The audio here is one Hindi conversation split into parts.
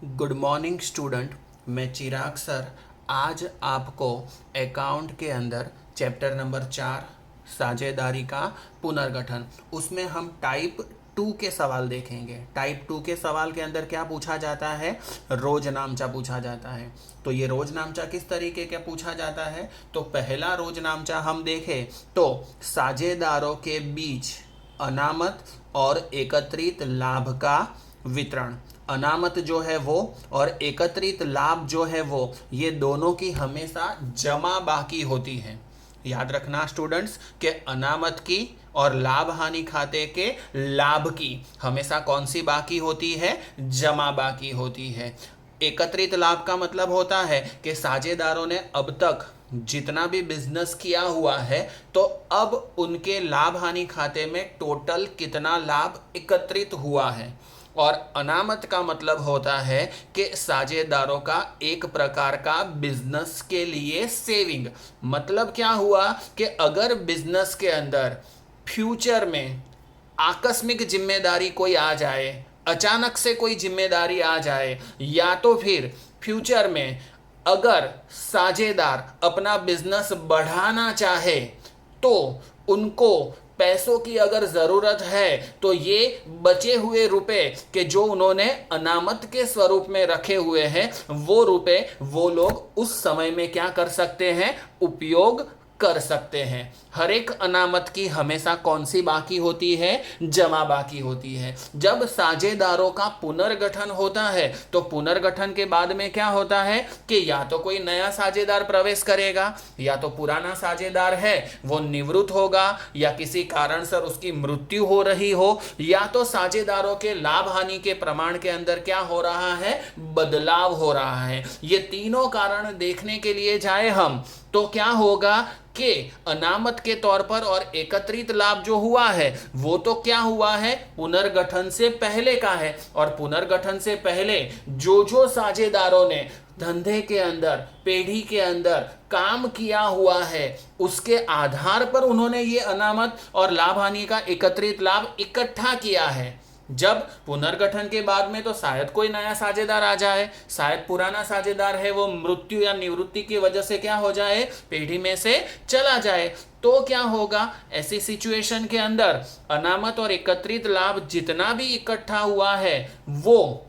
Good morning student. मैं चिराग सर आज आपको अकाउंट के अंदर चैप्टर नंबर 4 साझेदारी का पुनर्गठन उसमें हम टाइप 2 के सवाल देखेंगे। टाइप 2 के सवाल के अंदर क्या पूछा जाता है? रोज नामचा पूछा जाता है। तो ये रोज नामचा किस तरीके का पूछा जाता है? तो पहला रोज नामचा हम देखें तो साझेदारों के बीच अनामत और एकत्रित लाभ का वितरण। अनामत जो है वो और एकत्रित लाभ जो है वो, ये दोनों की हमेशा जमा बाकी होती है। याद रखना स्टूडेंट्स कि अनामत की और लाभ हानि खाते के लाभ की हमेशा कौन सी बाकी होती है? जमा बाकी होती है। एकत्रित लाभ का मतलब होता है कि साझेदारों ने अब तक जितना भी बिजनेस किया हुआ है तो अब उनके लाभ हानि खाते में टोटल कितना लाभ एकत्रित हुआ है। और अनामत का मतलब होता है कि साझेदारों का एक प्रकार का बिजनेस के लिए सेविंग। मतलब क्या हुआ कि अगर बिजनेस के अंदर फ्यूचर में आकस्मिक जिम्मेदारी कोई आ जाए, अचानक से कोई जिम्मेदारी आ जाए, या तो फिर फ्यूचर में अगर साझेदार अपना बिजनेस बढ़ाना चाहे तो उनको पैसों की अगर ज़रूरत है तो ये बचे हुए रुपए के जो उन्होंने अनामत के स्वरूप में रखे हुए हैं वो रुपए वो लोग उस समय में क्या कर सकते हैं? उपयोग कर सकते हैं। हर एक अनामत की हमेशा कौन सी बाकी होती है? जमा बाकी होती है। जब साझेदारों का पुनर्गठन होता है तो पुनर्गठन के बाद में क्या होता है कि या तो कोई नया साझेदार प्रवेश करेगा, या तो पुराना साझेदार है वो निवृत्त होगा, या किसी कारण से उसकी मृत्यु हो रही हो, या तो साझेदारों के लाभ हानि के प्रमाण के अंदर क्या हो रहा है? बदलाव हो रहा है। ये तीनों कारण देखने के लिए जाए हम तो क्या होगा कि अनामत के तौर पर और एकत्रित लाभ जो हुआ है वो तो क्या हुआ है? पुनर्गठन से पहले का है। और पुनर्गठन से पहले जो साझेदारों ने धंधे के अंदर, पेढ़ी के अंदर काम किया हुआ है उसके आधार पर उन्होंने ये अनामत और लाभ हानि का एकत्रित लाभ इकट्ठा किया है। जब पुनर्गठन के बाद में तो शायद कोई नया साझेदार आ जाए, शायद पुराना साझेदार है वो मृत्यु या निवृत्ति की वजह से क्या हो जाए? पेढ़ी में से चला जाए। तो क्या होगा ऐसी सिचुएशन के अंदर? अनामत और एकत्रित लाभ जितना भी इकट्ठा हुआ है वो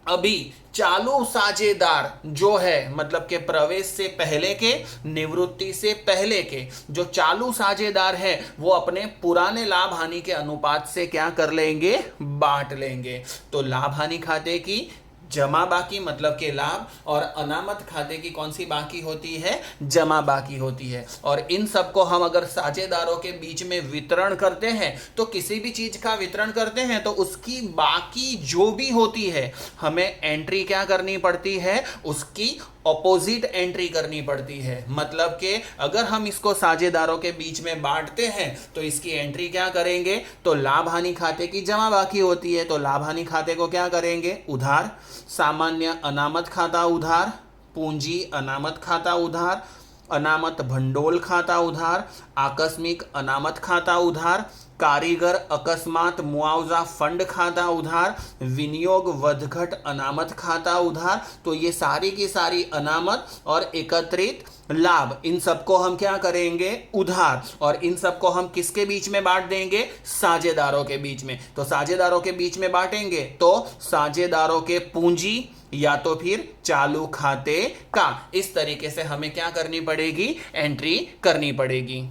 अभी चालू साझेदार जो है, मतलब के प्रवेश से पहले के, निवृत्ति से पहले के जो चालू साझेदार है वो अपने पुराने लाभ हानि के अनुपात से क्या कर लेंगे? बांट लेंगे। तो लाभ हानि खाते की जमा बाकी मतलब के लाभ, और अनामत खाते की कौन सी बाकी होती है? जमा बाकी होती है। और इन सबको हम अगर साझेदारों के बीच में वितरण करते हैं तो किसी भी चीज का वितरण करते हैं तो उसकी बाकी जो भी होती है हमें एंट्री क्या करनी पड़ती है? उसकी ऑपोजिट एंट्री करनी पड़ती है। मतलब कि अगर हम इसको साझेदारों के बीच में बांटते हैं तो इसकी एंट्री क्या करेंगे? तो लाभ हानि खाते की जमा बाकी होती है तो लाभ हानि खाते को क्या करेंगे? उधार। सामान्य अनामत खाता उधार, पूंजी अनामत खाता उधार, अनामत भंडोल खाता उधार, आकस्मिक अनामत खाता उधार, कारीगर अकस्मात मुआवजा फंड खाता उधार, विनियोग वधघट अनामत खाता उधार। तो ये सारी की सारी अनामत और एकत्रित लाभ, इन सबको हम क्या करेंगे? उधार। और इन सबको हम किसके बीच में बांट देंगे? साझेदारों के बीच में। तो साझेदारों के बीच में बांटेंगे तो साझेदारों के पूंजी या तो फिर चालू खाते का, इस तरीके से हमें क्या करनी पड़ेगी? एंट्री करनी पड़ेगी।